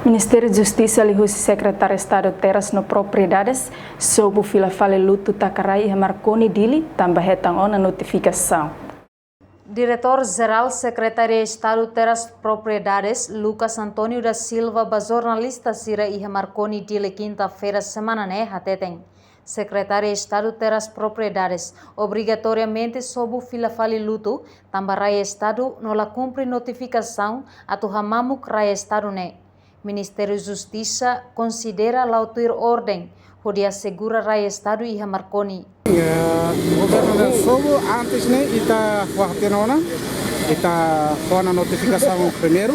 Ministério da Justiça e o secretário de Estado Terras no Propriedades sob o fila fale luto Takarai e Marconi Dili também retang na notificação. Diretor-Geral Secretaria de Estado Terras Propriedades, Lucas Antônio da Silva, jornalista Sira e Marconi Dili quinta-feira semana hateteng. Secretaria de Estado Terras Propriedades, obrigatoriamente sob o fila fale luto, também Estado não la cumpre notificação a tu hamamuk Raia Estado ne. Ministério da Justiça considera lautir ordem, onde assegura Raia Estado e Marconi. Governo del Sobo, antes né, ita kuatenona, ita kuana notificação primeiro,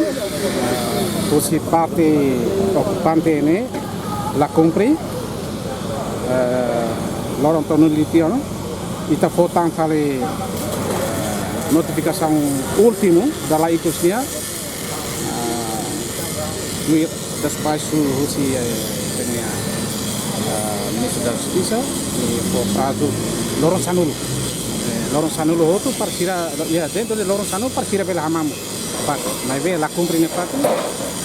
se parte ocupante né, la cumpre, loro tono litiano, ita fotan fale notificação último da la itusnya, después si tenía Ministro da Justiça e por prazo Lorong Sanulo outro parcira ya dentro de Lorong Sanulo parcira pela hamam pato mas ve la cumpre ne pato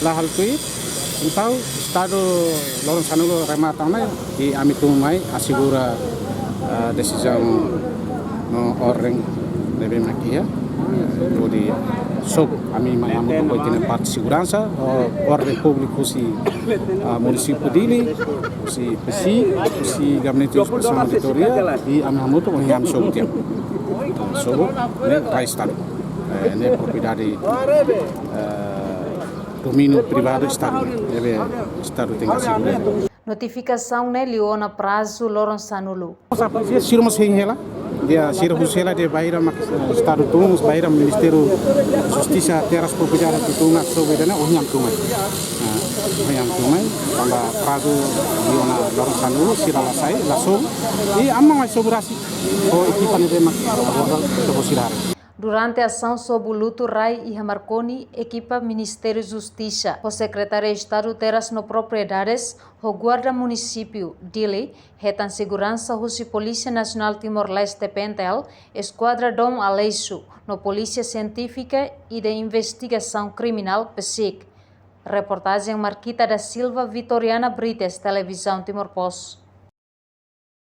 la haltui então Estado Lorong Sanulo remata mai e amitu mai assegura decisão no ordem deve maquia pode sob a mim amitu pode ter parte de segurança ordem público se município dele si PSI, si gabinete de expressão auditoria e a minha moto com o sob tempo. Sob né vai estar né propriedade domínio privado estado deve estado tem que segurar. Notificação ne liona prazo Lorong Sanulo. Sabe se irmos sem ela dia Sira Husela de Bahia Estado Tumus Bahia Ministério Justiça Terras Propriedades de Tunga sobre dana unyam tumai pada prazo liona Lorong Sanulo Sira Lasai langsung e amma mais sobrasi o equipa de mak Durante a ação sob o luto Rai e Marconi, equipa Ministério da Justiça, o secretário de Estado Terras no Propriedades, o guarda município Dili, retan segurança Rusi Polícia Nacional Timor-Leste Pentel, Esquadra Dom Aleixo, no Polícia Científica e de Investigação Criminal PSIC. Reportagem Marquita da Silva, Vitoriana Brites, Televisão Timor-Post.